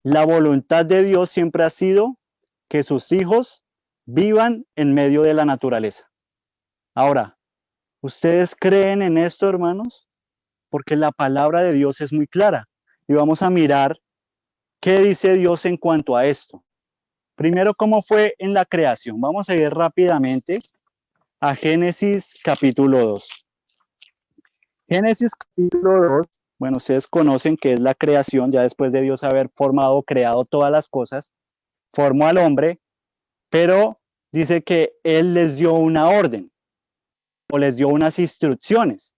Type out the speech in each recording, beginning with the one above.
La voluntad de Dios siempre ha sido que sus hijos vivan en medio de la naturaleza. Ahora, ¿ustedes creen en esto, hermanos? Porque la palabra de Dios es muy clara. Y vamos a mirar qué dice Dios en cuanto a esto. Primero, ¿cómo fue en la creación? Vamos a ir rápidamente a Génesis capítulo 2. Génesis capítulo 2, bueno, ustedes conocen que es la creación, ya después de Dios haber formado, creado todas las cosas, formó al hombre, pero dice que Él les dio una orden o les dio unas instrucciones.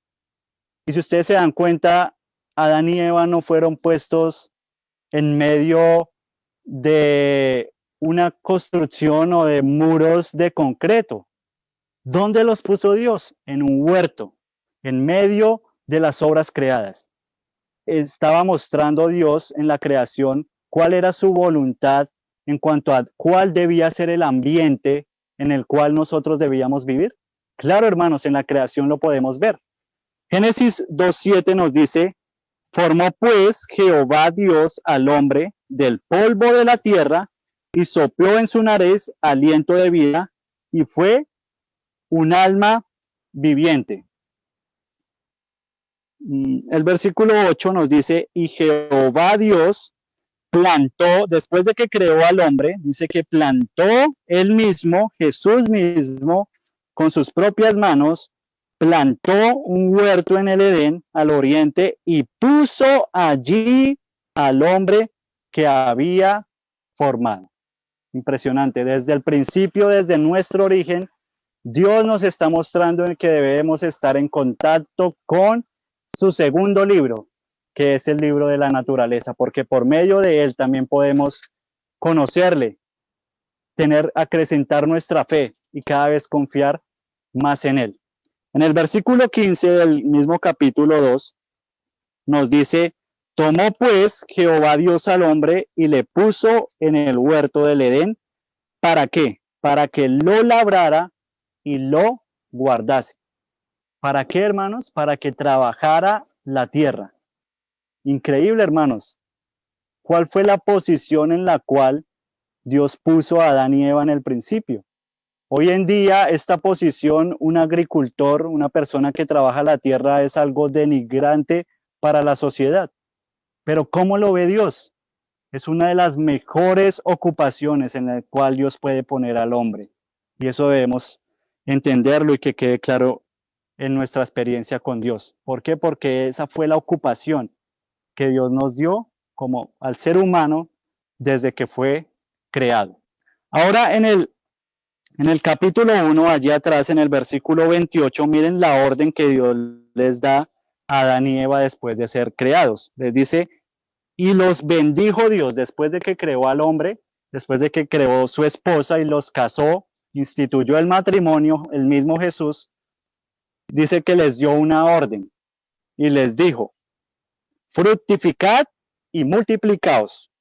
Y si ustedes se dan cuenta, Adán y Eva no fueron puestos en medio de una construcción o de muros de concreto. ¿Dónde los puso Dios? En un huerto, en medio de las obras creadas. Estaba mostrando Dios en la creación cuál era su voluntad en cuanto a cuál debía ser el ambiente en el cual nosotros debíamos vivir. Claro, hermanos, en la creación lo podemos ver. Génesis 2:7 nos dice: formó pues Jehová Dios al hombre del polvo de la tierra y sopló en su nariz aliento de vida y fue un alma viviente. El versículo 8 nos dice: y Jehová Dios plantó, después de que creó al hombre, dice que plantó él mismo, Jesús mismo, con sus propias manos, plantó un huerto en el Edén, al oriente, y puso allí al hombre que había formado. Impresionante, desde el principio, desde nuestro origen, Dios nos está mostrando en que debemos estar en contacto con su segundo libro, que es el libro de la naturaleza, porque por medio de él también podemos conocerle, acrecentar nuestra fe y cada vez confiar más en él. En el versículo 15 del mismo capítulo 2 nos dice: tomó pues Jehová Dios al hombre y le puso en el huerto del Edén. ¿Para qué? Para que lo labrara y lo guardase. ¿Para qué, hermanos? Para que trabajara la tierra. Increíble, hermanos. ¿Cuál fue la posición en la cual Dios puso a Adán y Eva en el principio? Hoy en día, esta posición, un agricultor, una persona que trabaja la tierra, es algo denigrante para la sociedad. Pero ¿cómo lo ve Dios? Es una de las mejores ocupaciones en la cual Dios puede poner al hombre. Y eso debemos entenderlo y que quede claro en nuestra experiencia con Dios. ¿Por qué? Porque esa fue la ocupación que Dios nos dio como al ser humano desde que fue creado. Ahora en el capítulo 1, allí atrás en el versículo 28, miren la orden que Dios les da a Adán y Eva después de ser creados. Les dice: y los bendijo Dios después de que creó al hombre, después de que creó su esposa y los casó, instituyó el matrimonio, el mismo Jesús. Dice que les dio una orden y les dijo: fructificad y multiplicaos,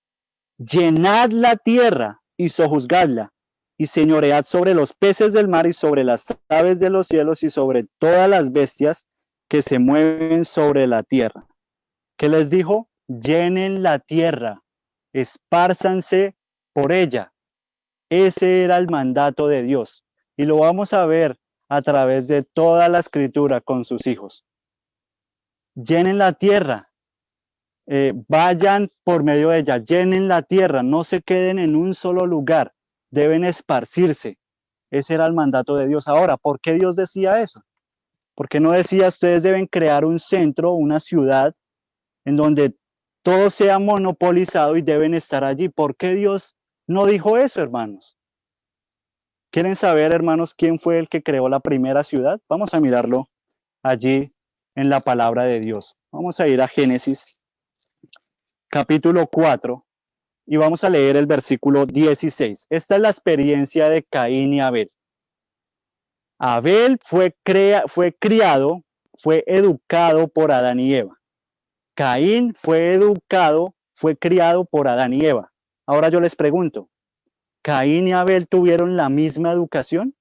llenad la tierra y sojuzgadla, y señoread sobre los peces del mar y sobre las aves de los cielos y sobre todas las bestias que se mueven sobre la tierra. ¿Qué les dijo? Llenen la tierra, espárzanse por ella. Ese era el mandato de Dios y lo vamos a ver a través de toda la escritura con sus hijos. Llenen la tierra, vayan por medio de ella, llenen la tierra, no se queden en un solo lugar, deben esparcirse. Ese era el mandato de Dios. Ahora, ¿por qué Dios decía eso? ¿Por qué no decía: ustedes deben crear un centro, una ciudad en donde todo sea monopolizado y deben estar allí? ¿Por qué Dios no dijo eso, hermanos? ¿Quieren saber, hermanos, quién fue el que creó la primera ciudad? Vamos a mirarlo allí en la palabra de Dios. Vamos a ir a Génesis capítulo 4 y vamos a leer el versículo 16. Esta es la experiencia de Caín y Abel. Abel fue criado, fue educado por Adán y Eva. Caín fue criado por Adán y Eva. Ahora yo les pregunto, ¿Caín y Abel tuvieron la misma educación?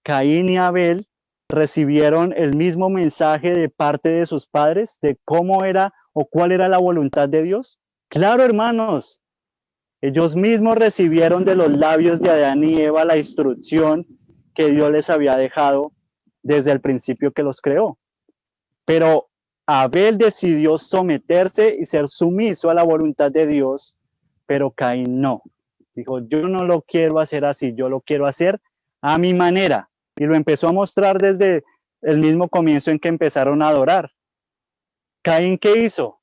¿Caín y Abel recibieron el mismo mensaje de parte de sus padres de cómo era o cuál era la voluntad de Dios? Claro, hermanos, Ellos mismos recibieron de los labios de Adán y Eva la instrucción que Dios les había dejado desde el principio que los creó. Pero Abel decidió someterse y ser sumiso a la voluntad de Dios, pero Caín no. Dijo, yo no lo quiero hacer así, yo lo quiero hacer a mi manera. Y lo empezó a mostrar desde el mismo comienzo en que empezaron a adorar. Caín, ¿qué hizo?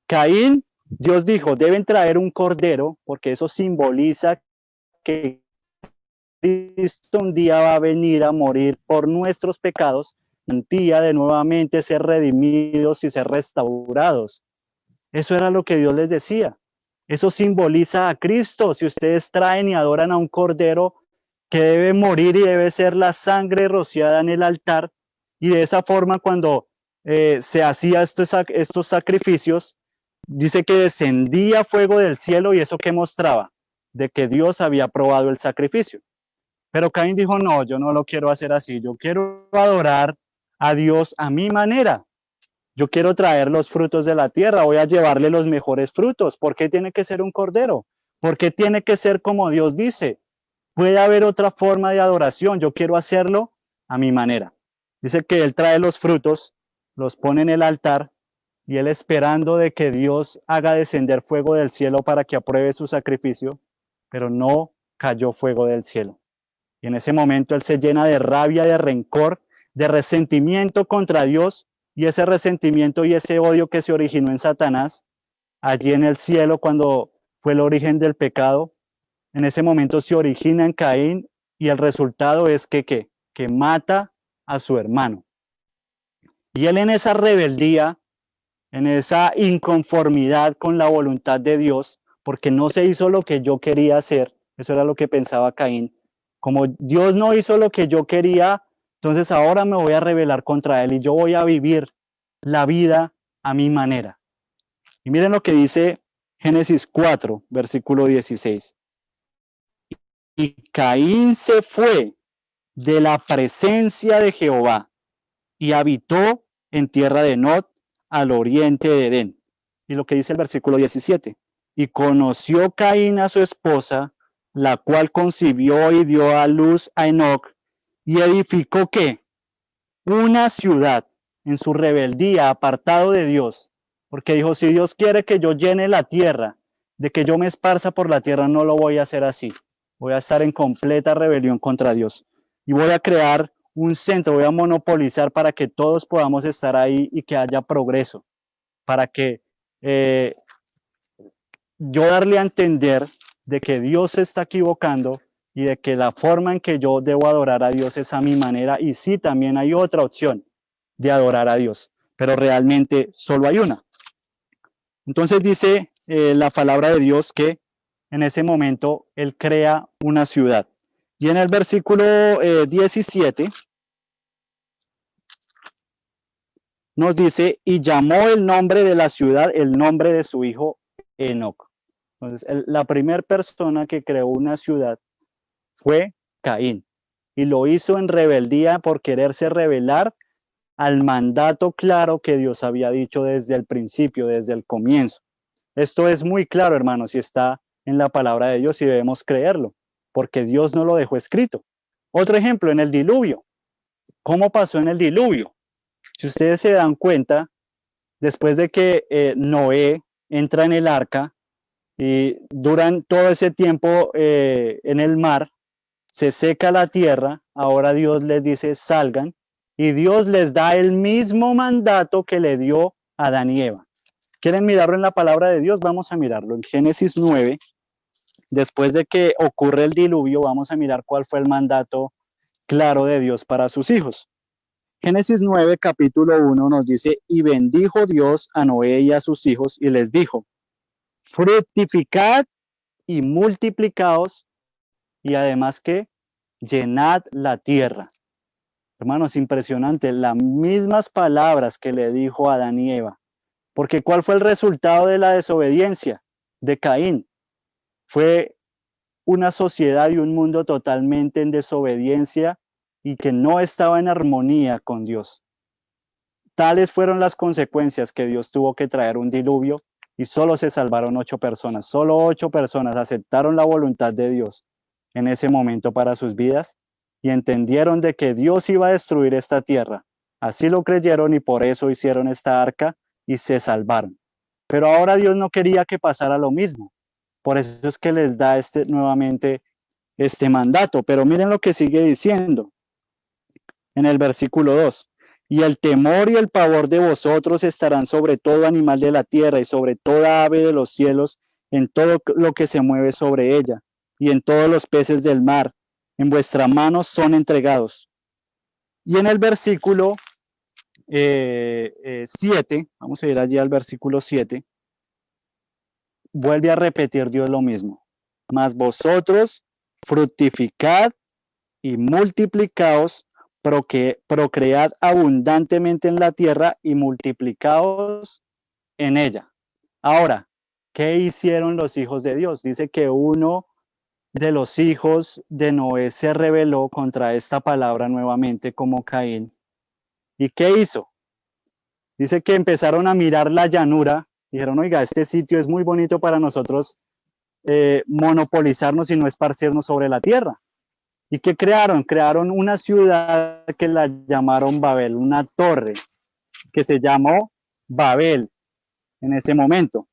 Caín, Dios dijo, deben traer un cordero, porque eso simboliza que Cristo un día va a venir a morir por nuestros pecados, un día de nuevamente ser redimidos y ser restaurados. Eso era lo que Dios les decía. Eso simboliza a Cristo. Si ustedes traen y adoran a un cordero que debe morir y debe ser la sangre rociada en el altar, y de esa forma cuando se hacía estos sacrificios, dice que descendía fuego del cielo, y eso que mostraba de que Dios había aprobado el sacrificio. Pero Caín dijo, no, yo no lo quiero hacer así, yo quiero adorar a Dios a mi manera. Yo quiero traer los frutos de la tierra, voy a llevarle los mejores frutos. ¿Por qué tiene que ser un cordero? ¿Por qué tiene que ser como Dios dice? Puede haber otra forma de adoración, yo quiero hacerlo a mi manera. Dice que él trae los frutos, los pone en el altar, y él esperando de que Dios haga descender fuego del cielo para que apruebe su sacrificio, pero no cayó fuego del cielo. Y en ese momento él se llena de rabia, de rencor, de resentimiento contra Dios, y ese resentimiento y ese odio que se originó en Satanás, allí en el cielo cuando fue el origen del pecado, en ese momento se origina en Caín, y el resultado es que mata a su hermano. Y él en esa rebeldía, en esa inconformidad con la voluntad de Dios, porque no se hizo lo que yo quería hacer, eso era lo que pensaba Caín, como Dios no hizo lo que yo quería, entonces ahora me voy a rebelar contra él y yo voy a vivir la vida a mi manera. Y miren lo que dice Génesis 4, versículo 16. Y Caín se fue de la presencia de Jehová y habitó en tierra de Nod, al oriente de Edén. Y lo que dice el versículo 17. Y conoció Caín a su esposa, la cual concibió y dio a luz a Enoc, y edificó ¿qué? Una ciudad en su rebeldía, apartado de Dios, porque dijo, si Dios quiere que yo llene la tierra, de que yo me esparza por la tierra, no lo voy a hacer así. Voy a estar en completa rebelión contra Dios. Y voy a crear un centro, voy a monopolizar para que todos podamos estar ahí y que haya progreso, para que yo darle a entender de que Dios se está equivocando y de que la forma en que yo debo adorar a Dios es a mi manera, y sí, también hay otra opción de adorar a Dios, pero realmente solo hay una. Entonces dice la palabra de Dios que en ese momento Él crea una ciudad. Y en el versículo 17 nos dice, y llamó el nombre de la ciudad el nombre de su hijo Enoc. Entonces, la primera persona que creó una ciudad fue Caín, y lo hizo en rebeldía por quererse rebelar al mandato claro que Dios había dicho desde el principio, desde el comienzo. Esto es muy claro, hermanos, y está en la palabra de Dios y debemos creerlo, porque Dios no lo dejó escrito. Otro ejemplo, en el diluvio. ¿Cómo pasó en el diluvio? Si ustedes se dan cuenta, después de que Noé entra en el arca y duran todo ese tiempo en el mar, se seca la tierra, ahora Dios les dice salgan, y Dios les da el mismo mandato que le dio a Adán y Eva. ¿Quieren mirarlo en la palabra de Dios? Vamos a mirarlo en Génesis 9. Después de que ocurre el diluvio, vamos a mirar cuál fue el mandato claro de Dios para sus hijos. Génesis 9, capítulo 1 nos dice, y bendijo Dios a Noé y a sus hijos y les dijo, fructificad y multiplicaos, y además que llenad la tierra. Hermanos, impresionante, las mismas palabras que le dijo a Adán y Eva. Porque ¿cuál fue el resultado de la desobediencia de Caín? Fue una sociedad y un mundo totalmente en desobediencia y que no estaba en armonía con Dios. Tales fueron las consecuencias que Dios tuvo que traer un diluvio y solo se salvaron 8 personas. Solo 8 personas aceptaron la voluntad de Dios en ese momento para sus vidas y entendieron de que Dios iba a destruir esta tierra. Así lo creyeron y por eso hicieron esta arca y se salvaron. Pero ahora Dios no quería que pasara lo mismo. Por eso es que les da nuevamente este mandato. Pero miren lo que sigue diciendo en el versículo 2. Y el temor y el pavor de vosotros estarán sobre todo animal de la tierra y sobre toda ave de los cielos, en todo lo que se mueve sobre ella, y en todos los peces del mar. En vuestras manos son entregados. Y en el versículo 7, vamos a ir allí al versículo 7, vuelve a repetir Dios lo mismo. Mas vosotros fructificad y multiplicaos, procread abundantemente en la tierra y multiplicaos en ella. Ahora, ¿qué hicieron los hijos de Dios? Dice que uno de los hijos de Noé se rebeló contra esta palabra nuevamente como Caín. ¿Y qué hizo? Dice que empezaron a mirar la llanura, dijeron, oiga, este sitio es muy bonito para nosotros monopolizarnos y no esparcirnos sobre la tierra. ¿Y qué crearon? Crearon una ciudad que la llamaron Babel, una torre que se llamó Babel en ese momento.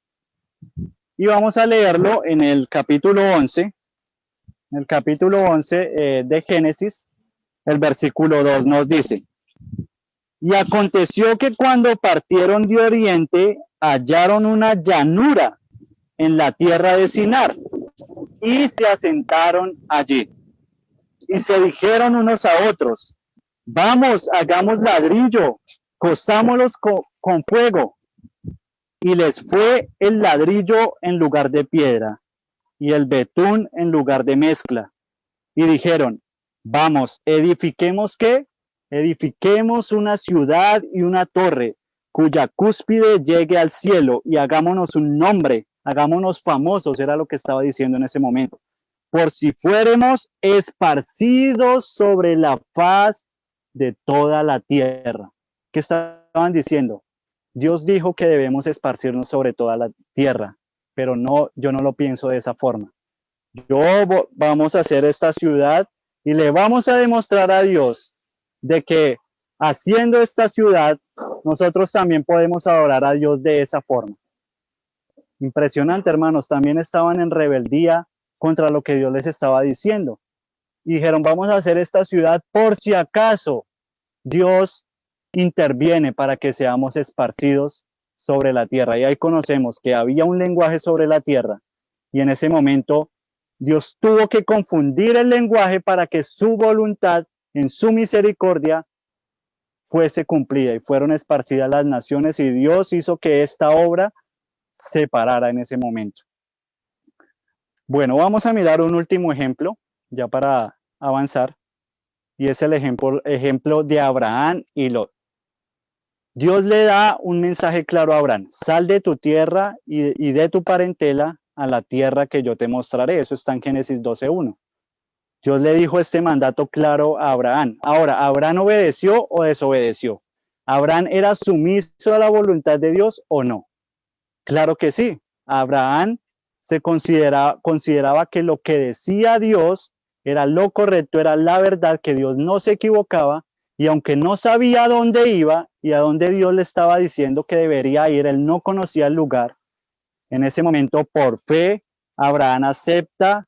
Y vamos a leerlo en el capítulo 11, en el capítulo 11 de Génesis, el versículo 2 nos dice, y aconteció que cuando partieron de oriente, hallaron una llanura en la tierra de Sinar y se asentaron allí. Y se dijeron unos a otros, vamos, hagamos ladrillo, cosámoslos con fuego. Y les fue el ladrillo en lugar de piedra y el betún en lugar de mezcla. Y dijeron, vamos, edifiquemos ¿qué? Edifiquemos una ciudad y una torre cuya cúspide llegue al cielo y hagámonos un nombre, hagámonos famosos, era lo que estaba diciendo en ese momento, por si fuéramos esparcidos sobre la faz de toda la tierra. ¿Qué estaban diciendo? Dios dijo que debemos esparcirnos sobre toda la tierra, pero no, yo no lo pienso de esa forma. Vamos a hacer esta ciudad y le vamos a demostrar a Dios de que haciendo esta ciudad, nosotros también podemos adorar a Dios de esa forma. Impresionante, hermanos, también estaban en rebeldía contra lo que Dios les estaba diciendo. Y dijeron, vamos a hacer esta ciudad por si acaso Dios interviene para que seamos esparcidos sobre la tierra. Y ahí conocemos que había un lenguaje sobre la tierra y en ese momento Dios tuvo que confundir el lenguaje para que su voluntad en su misericordia fuese cumplida y fueron esparcidas las naciones y Dios hizo que esta obra se parara en ese momento. Bueno, vamos a mirar un último ejemplo ya para avanzar y es el ejemplo de Abraham y Lot. Dios le da un mensaje claro a Abraham, sal de tu tierra y de tu parentela a la tierra que yo te mostraré. Eso está en Génesis 12:1. Dios le dijo este mandato claro a Abraham. Ahora, ¿Abraham obedeció o desobedeció? ¿Abraham era sumiso a la voluntad de Dios o no? Claro que sí. Abraham se consideraba que lo que decía Dios era lo correcto, era la verdad, que Dios no se equivocaba, y aunque no sabía a dónde iba y a dónde Dios le estaba diciendo que debería ir, él no conocía el lugar. En ese momento, por fe, Abraham acepta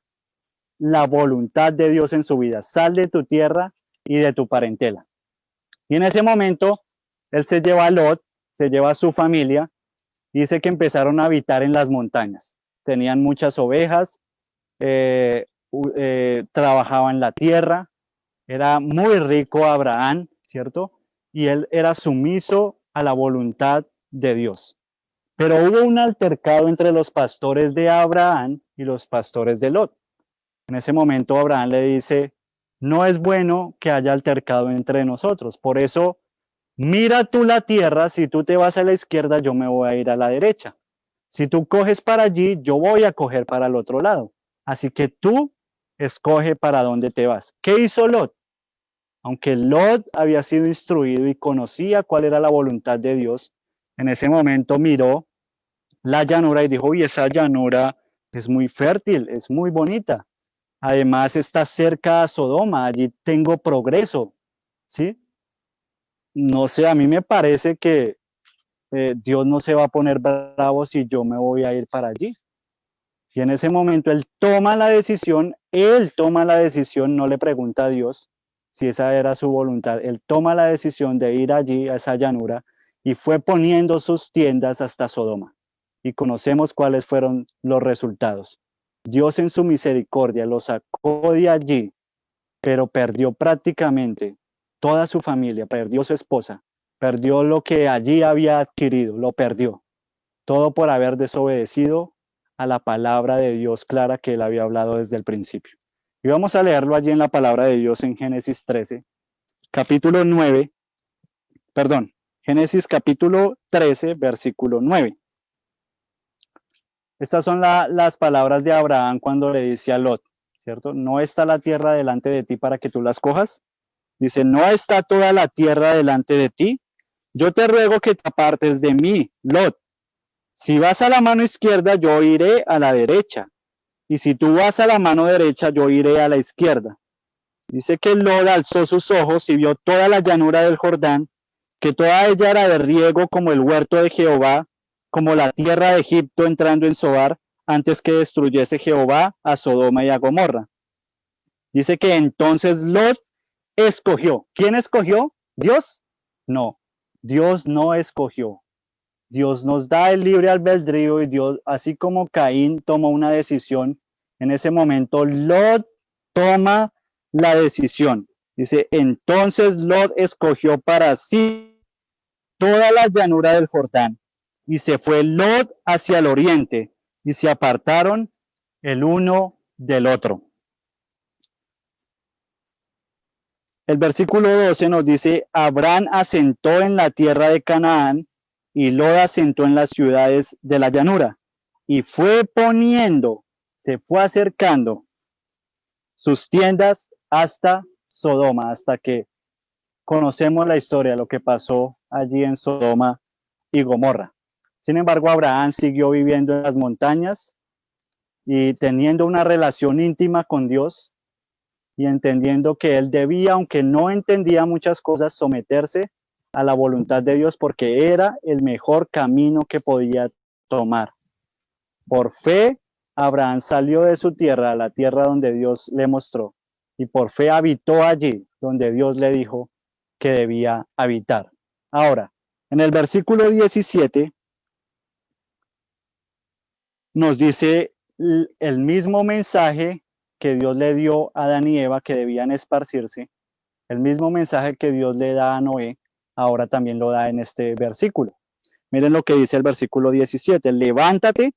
la voluntad de Dios en su vida. Sal de tu tierra y de tu parentela. Y en ese momento, él se lleva a Lot, se lleva a su familia, y dice que empezaron a habitar en las montañas. Tenían muchas ovejas, trabajaban la tierra, era muy rico Abraham, ¿cierto? Y él era sumiso a la voluntad de Dios. Pero hubo un altercado entre los pastores de Abraham y los pastores de Lot. En ese momento Abraham le dice, no es bueno que haya altercado entre nosotros, por eso mira tú la tierra, si tú te vas a la izquierda, yo me voy a ir a la derecha. Si tú coges para allí, yo voy a coger para el otro lado. Así que tú escoge para dónde te vas. ¿Qué hizo Lot? Aunque Lot había sido instruido y conocía cuál era la voluntad de Dios, en ese momento miró la llanura y dijo, uy, esa llanura es muy fértil, es muy bonita. Además está cerca a Sodoma, allí tengo progreso, ¿sí? No sé, a mí me parece que Dios no se va a poner bravo si yo me voy a ir para allí. Y en ese momento él toma la decisión, no le pregunta a Dios si esa era su voluntad, él toma la decisión de ir allí a esa llanura y fue poniendo sus tiendas hasta Sodoma. Y conocemos cuáles fueron los resultados. Dios en su misericordia lo sacó de allí, pero perdió prácticamente toda su familia, perdió su esposa, perdió lo que allí había adquirido, lo perdió. Todo por haber desobedecido a la palabra de Dios clara que él había hablado desde el principio. Y vamos a leerlo allí en la palabra de Dios en Génesis 13, capítulo 9, perdón, Génesis capítulo 13, versículo 9. Estas son las palabras de Abraham cuando le dice a Lot, ¿cierto? No está la tierra delante de ti para que tú las cojas. Dice, no está toda la tierra delante de ti. Yo te ruego que te apartes de mí, Lot. Si vas a la mano izquierda, yo iré a la derecha. Y si tú vas a la mano derecha, yo iré a la izquierda. Dice que Lot alzó sus ojos y vio toda la llanura del Jordán, que toda ella era de riego como el huerto de Jehová, como la tierra de Egipto entrando en Zoar, antes que destruyese Jehová a Sodoma y a Gomorra. Dice que entonces Lot escogió. ¿Quién escogió? ¿Dios? No, Dios no escogió. Dios nos da el libre albedrío y Dios, así como Caín tomó una decisión, en ese momento Lot toma la decisión. Dice, entonces Lot escogió para sí toda la llanura del Jordán y se fue Lot hacia el oriente y se apartaron el uno del otro. El versículo 12 nos dice, Abraham asentó en la tierra de Canaán y Lot asentó en las ciudades de la llanura y fue poniendo, se fue acercando sus tiendas hasta Sodoma, hasta que conocemos la historia, lo que pasó allí en Sodoma y Gomorra. Sin embargo, Abraham siguió viviendo en las montañas y teniendo una relación íntima con Dios y entendiendo que él debía, aunque no entendía muchas cosas, someterse a la voluntad de Dios porque era el mejor camino que podía tomar. Por fe, Abraham salió de su tierra a la tierra donde Dios le mostró y por fe habitó allí donde Dios le dijo que debía habitar. Ahora, en el versículo 17 nos dice el mismo mensaje que Dios le dio a Adán y Eva que debían esparcirse, el mismo mensaje que Dios le da a Noé, ahora también lo da en este versículo. Miren lo que dice el versículo 17, levántate,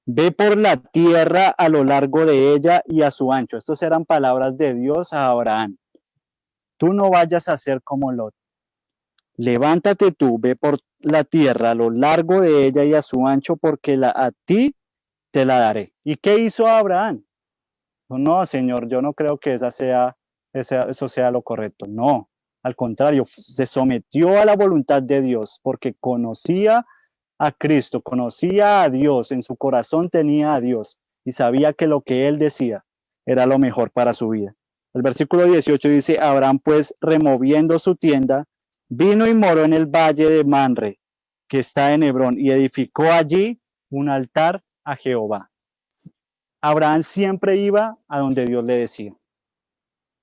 ve por la tierra a lo largo de ella y a su ancho. Estas eran palabras de Dios a Abraham. Tú no vayas a ser como Lot. Levántate tú, ve por la tierra a lo largo de ella y a su ancho, porque a ti te la daré. ¿Y qué hizo Abraham? No, Señor, yo no creo que eso sea lo correcto. No, al contrario, se sometió a la voluntad de Dios porque conocía a Cristo, conocía a Dios, en su corazón tenía a Dios y sabía que lo que él decía era lo mejor para su vida. El versículo 18 dice, Abraham pues removiendo su tienda, vino y moró en el valle de Manre, que está en Hebrón, y edificó allí un altar a Jehová. Abraham siempre iba a donde Dios le decía.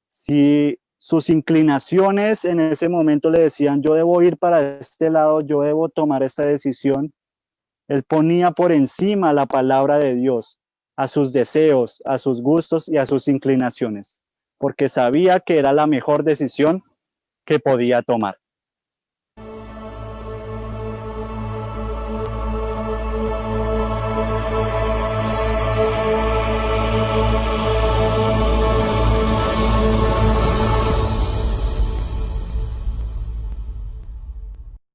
Si sus inclinaciones en ese momento le decían, yo debo ir para este lado, yo debo tomar esta decisión, él ponía por encima la palabra de Dios a sus deseos, a sus gustos y a sus inclinaciones, porque sabía que era la mejor decisión que podía tomar.